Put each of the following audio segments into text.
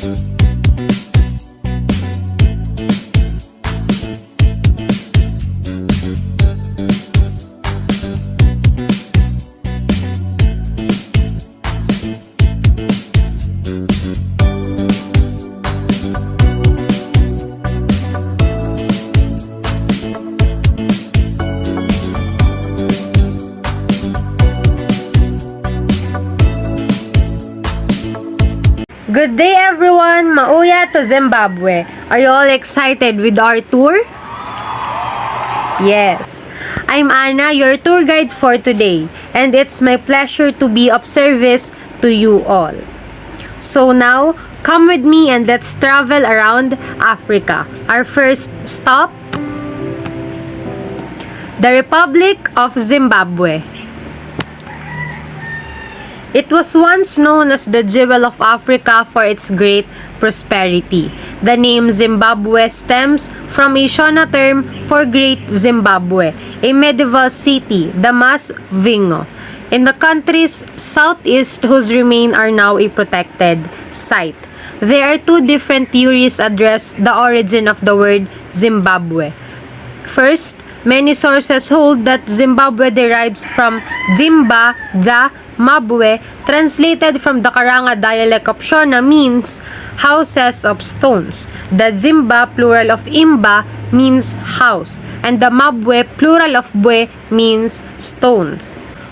Good day everyone! Mauya to Zimbabwe. Are you all excited with our tour? Yes. I'm Anna, your tour guide for today, and it's my pleasure to be of service to you all. So now, come with me and let's travel around Africa. Our first stop, the Republic of Zimbabwe. It was once known as the Jewel of Africa for its great prosperity. The name Zimbabwe stems from a Shona term for Great Zimbabwe, a medieval city, Damas Vingo, in the country's southeast, whose remains are now a protected site. There are two different theories address the origin of the word Zimbabwe. First, many sources hold that Zimbabwe derives from Zimba, Ja, Mabwe, translated from the Karanga dialect of Shona, means houses of stones. The Zimba, plural of Imba, means house, and the Mabwe, plural of Bwe, means stones.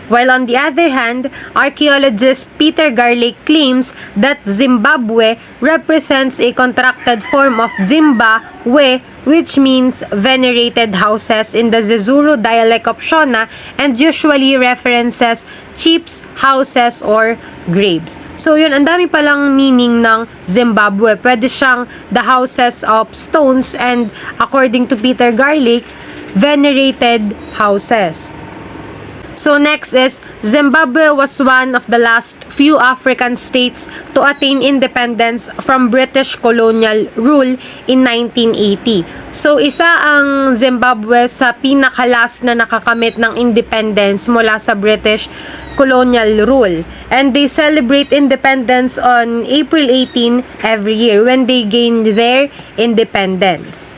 While on the other hand, archaeologist Peter Garlick claims that Zimbabwe represents a contracted form of Zimba-we, which means venerated houses in the Zezuru dialect of Shona, and usually references chiefs, houses, or graves. So yun, ang dami palang meaning ng Zimbabwe. Pwede siyang the houses of stones, and according to Peter Garlick, venerated houses. So next is, Zimbabwe was one of the last few African states to attain independence from British colonial rule in 1980. So isa ang Zimbabwe sa pinakalas na nakakamit ng independence mula sa British colonial rule. And they celebrate independence on April 18 every year when they gained their independence.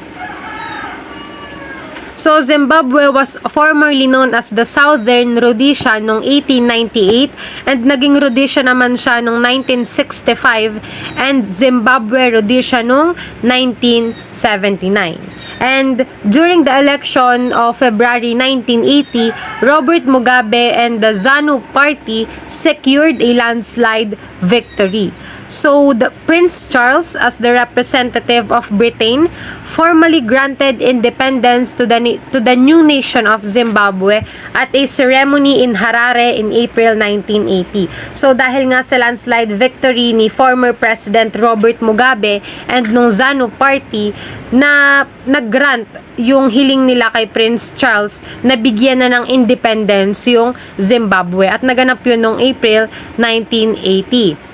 So, Zimbabwe was formerly known as the Southern Rhodesia noong 1898, and naging Rhodesia naman siya noong 1965, and Zimbabwe Rhodesia noong 1979. And during the election of February 1980, Robert Mugabe and the ZANU party secured a landslide victory. So, Prince Charles, as the representative of Britain, formally granted independence to the new nation of Zimbabwe at a ceremony in Harare in April 1980. So, dahil nga sa landslide victory ni former President Robert Mugabe and nung ZANU party na nag-grant yung hiling nila kay Prince Charles na bigyan na ng independence yung Zimbabwe, at naganap yun noong April 1980.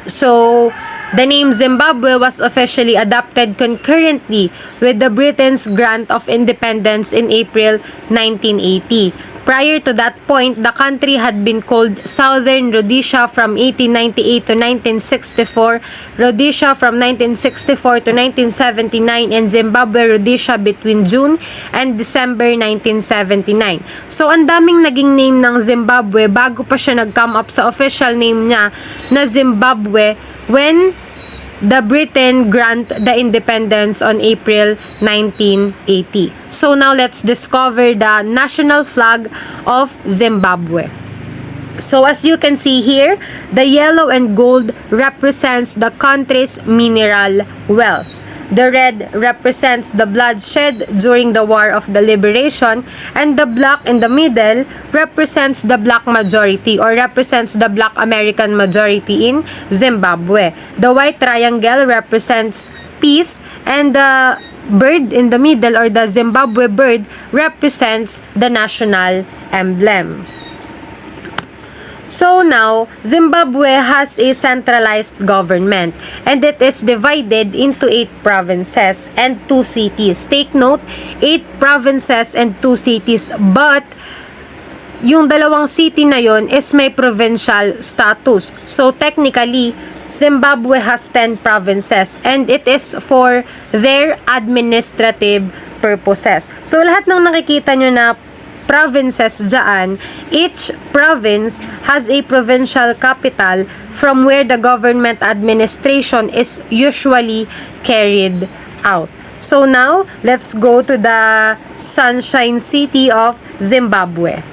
So, the name Zimbabwe was officially adopted concurrently with the Britain's grant of independence in April 1980. Prior to that point, the country had been called Southern Rhodesia from 1898 to 1964, Rhodesia from 1964 to 1979, and Zimbabwe Rhodesia between June and December 1979. So, ang daming naging name ng Zimbabwe bago pa siya nag-come up sa official name niya na Zimbabwe when the Britain grant the independence on April 1980. So now let's discover the national flag of Zimbabwe. So as you can see here, the yellow and gold represents the country's mineral wealth. The red represents the bloodshed during the War of the Liberation, and the black in the middle represents the black majority, or represents the black American majority in Zimbabwe. The white triangle represents peace, and the bird in the middle, or the Zimbabwe bird, represents the national emblem. So now, Zimbabwe has a centralized government, and it is divided into 8 provinces and 2 cities. Take note, 8 provinces and 2 cities, but yung dalawang city na yon is may provincial status. So technically, Zimbabwe has 10 provinces and it is for their administrative purposes. So lahat ng nakikita nyo na provinces dyan, each province has a provincial capital from where the government administration is usually carried out. So now, let's go to the Sunshine City of Zimbabwe.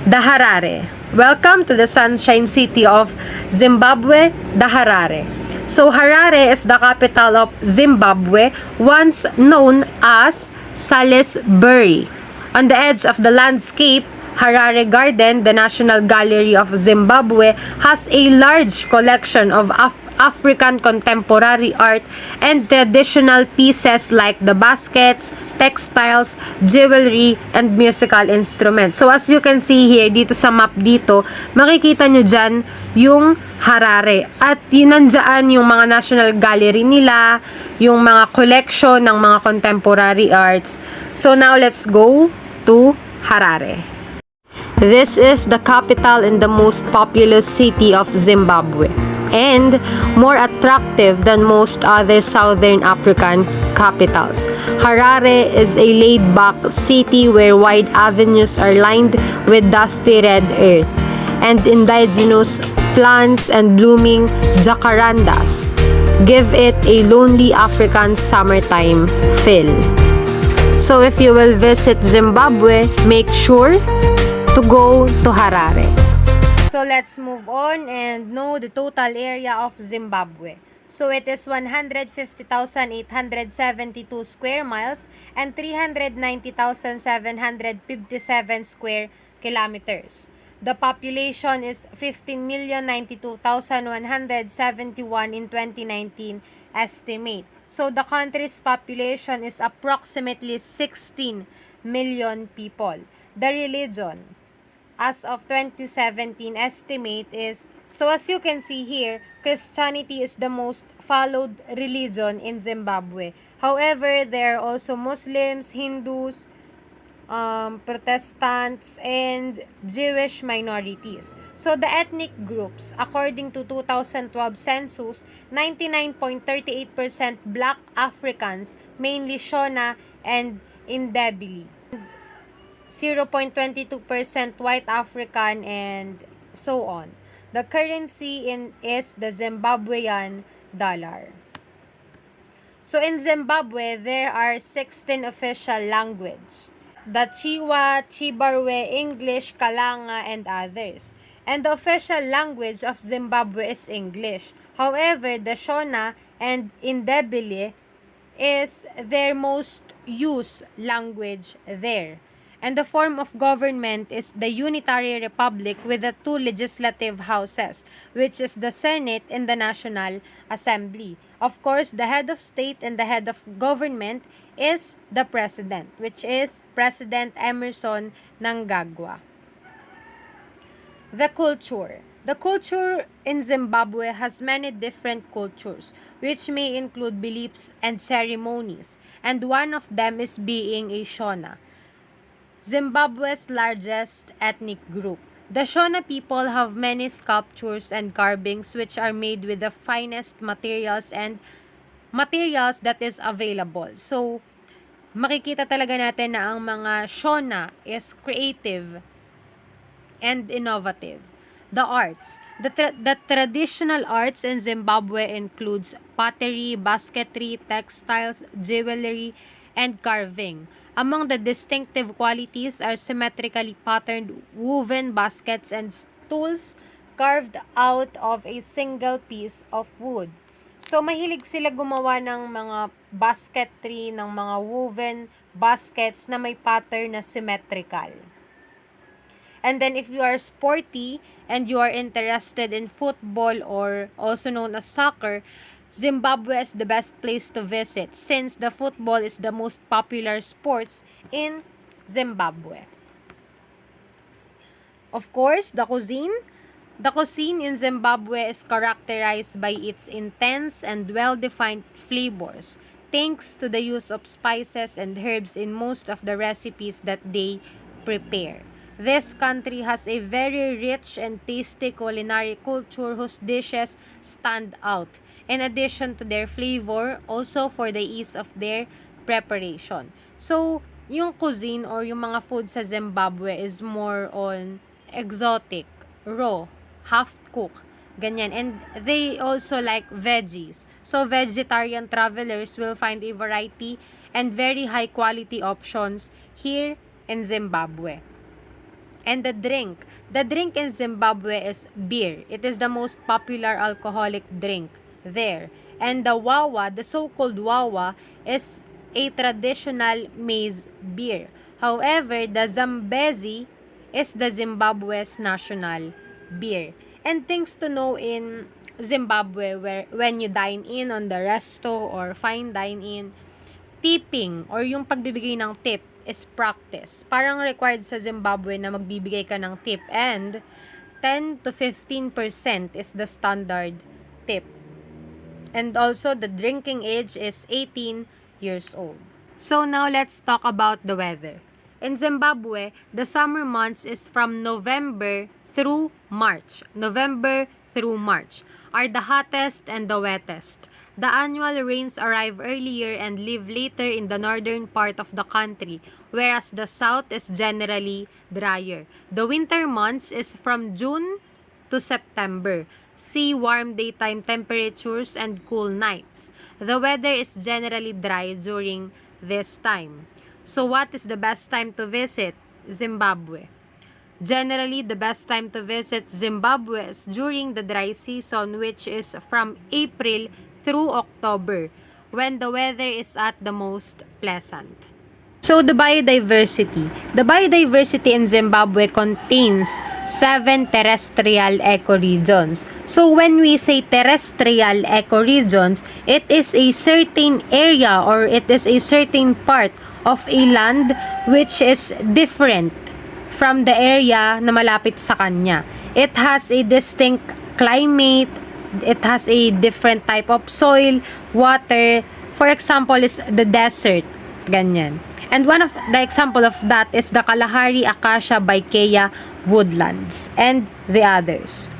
The Harare. Welcome to the Sunshine City of Zimbabwe, the Harare. So Harare is the capital of Zimbabwe, once known as Salisbury. On the edge of the landscape, Harare Garden, the National Gallery of Zimbabwe, has a large collection of African contemporary art and traditional pieces like the baskets, textiles, jewelry, and musical instruments. So as you can see here, dito sa map dito, makikita nyo dyan yung Harare. At yun nandyan yung mga National Gallery nila, yung mga collection ng mga contemporary arts. So now let's go to Harare. This is the capital and the most populous city of Zimbabwe, and more attractive than most other Southern African capitals. Harare is a laid-back city where wide avenues are lined with dusty red earth and indigenous plants and blooming jacarandas give it a lonely African summertime feel. So if you will visit Zimbabwe, make sure to go to Harare. So let's move on and know the total area of Zimbabwe. So it is 150,872 square miles and 390,757 square kilometers. The population is 15,092,171 in 2019 estimate. So the country's population is approximately 16 million people. The religion, as of 2017 estimate is, so as you can see here, Christianity is the most followed religion in Zimbabwe. However, there are also Muslims, Hindus, Protestants, and Jewish minorities. So the ethnic groups, according to 2012 census, 99.38% Black Africans, mainly Shona and Ndebele. 0.22% white African, and so on. The currency is the Zimbabwean dollar. So in Zimbabwe, there are 16 official languages. The Chiwa, Chibarwe, English, Kalanga, and others. And the official language of Zimbabwe is English. However, the Shona and Ndebele is their most used language there. And the form of government is the unitary republic with the two legislative houses, which is the Senate and the National Assembly. Of course, the head of state and the head of government is the president, which is President Emerson Mnangagwa. The culture. The culture in Zimbabwe has many different cultures, which may include beliefs and ceremonies, and one of them is being a Shona, Zimbabwe's largest ethnic group. The Shona people have many sculptures and carvings which are made with the finest materials and materials that is available. So, makikita talaga natin na ang mga Shona is creative and innovative. The arts. The traditional arts in Zimbabwe includes pottery, basketry, textiles, jewelry, and carving. Among the distinctive qualities are symmetrically patterned woven baskets and stools carved out of a single piece of wood. So, mahilig sila gumawa ng mga basketry, ng mga woven baskets na may pattern na symmetrical. And then, if you are sporty and you are interested in football or also known as soccer, Zimbabwe is the best place to visit since the football is the most popular sports in Zimbabwe. Of course, the cuisine. The cuisine in Zimbabwe is characterized by its intense and well-defined flavors, thanks to the use of spices and herbs in most of the recipes that they prepare. This country has a very rich and tasty culinary culture whose dishes stand out. In addition to their flavor, also for the ease of their preparation. So, yung cuisine or yung mga food sa Zimbabwe is more on exotic, raw, half-cooked, ganyan. And they also like veggies. So, vegetarian travelers will find a variety and very high-quality options here in Zimbabwe. And the drink in Zimbabwe is beer. It is the most popular alcoholic drink there. And the wawa, the so-called wawa, is a traditional maize beer. However, the Zambezi is the Zimbabwe's national beer. And things to know in Zimbabwe, where when you dine in on the resto or fine dine in, tipping or yung pagbibigay ng tip is practice. Parang required sa Zimbabwe na magbibigay ka ng tip, and 10 to 15% is the standard tip. And also the drinking age is 18 years old. So now let's talk about the weather. In Zimbabwe, the summer months is from November through March. November through March are the hottest and the wettest. The annual rains arrive earlier and leave later in the northern part of the country, whereas the south is generally drier. The winter months is from June to September. See warm daytime temperatures and cool nights. The weather is generally dry during this time. So what is the best time to visit Zimbabwe? Generally, the best time to visit Zimbabwe is during the dry season, which is from April through October, when the weather is at the most pleasant. So, the biodiversity. The biodiversity in Zimbabwe contains 7 terrestrial ecoregions. So, when we say terrestrial ecoregions, it is a certain area or it is a certain part of a land which is different from the area na malapit sa kanya. It has a distinct climate, it has a different type of soil, water. For example, is the desert. Ganyan. And one of the example of that is the Kalahari Acacia Baikea woodlands and the others.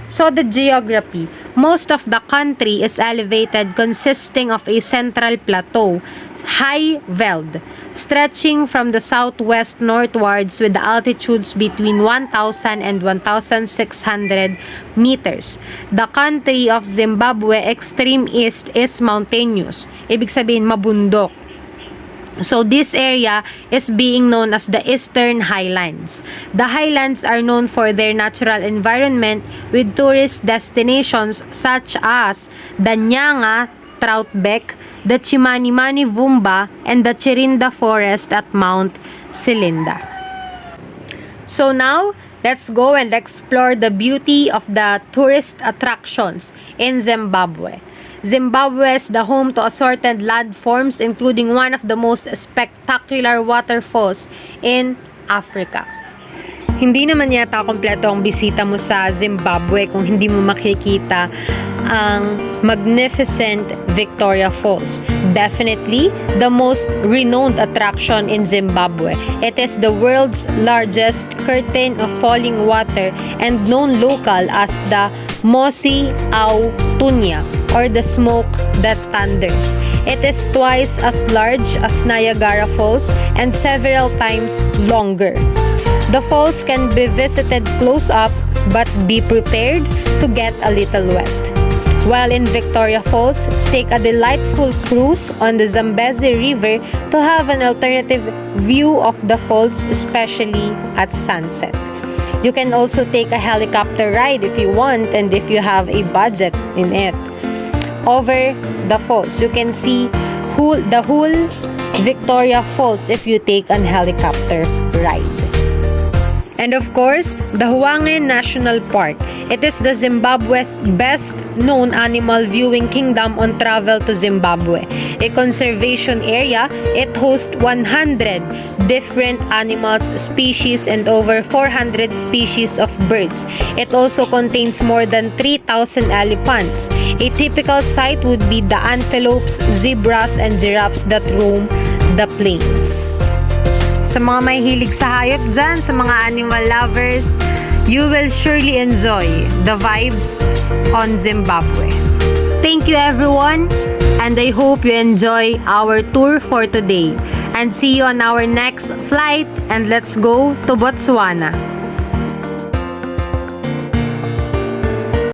So the geography. Most of the country is elevated, consisting of a central plateau, high veld, stretching from the southwest northwards with the altitudes between 1,000 and 1,600 meters. The country of Zimbabwe extreme east is mountainous. Ibig sabihin, mabundok. So this area is being known as the Eastern Highlands. The highlands are known for their natural environment with tourist destinations such as the Nyanga Troutbeck, the Chimanimani Vumba, and the Chirinda Forest at Mount Selinda. So now, let's go and explore the beauty of the tourist attractions in Zimbabwe. Zimbabwe is the home to assorted landforms, including one of the most spectacular waterfalls in Africa. Hindi naman yata kompleto ang bisita mo sa Zimbabwe kung hindi mo makikita ang magnificent Victoria Falls. Definitely the most renowned attraction in Zimbabwe. It is the world's largest curtain of falling water and known local as the Mosi au Tunya, or the smoke that thunders. It is twice as large as Niagara Falls and several times longer. The falls can be visited close up, but be prepared to get a little wet. While in Victoria Falls, take a delightful cruise on the Zambezi River to have an alternative view of the falls, especially at sunset. You can also take a helicopter ride if you want and if you have a budget in it. Over the falls, you can see the whole Victoria Falls if you take an helicopter ride. And of course, the Hwange National Park. It is the Zimbabwe's best known animal viewing kingdom on travel to Zimbabwe. A conservation area, it hosts 100 different animals, species, and over 400 species of birds. It also contains more than 3,000 elephants. A typical site would be the antelopes, zebras, and giraffes that roam the plains. Sa mga may hilig sa hayop dyan, sa mga animal lovers, you will surely enjoy the vibes on Zimbabwe. Thank you everyone, and I hope you enjoy our tour for today. And see you on our next flight, and let's go to Botswana.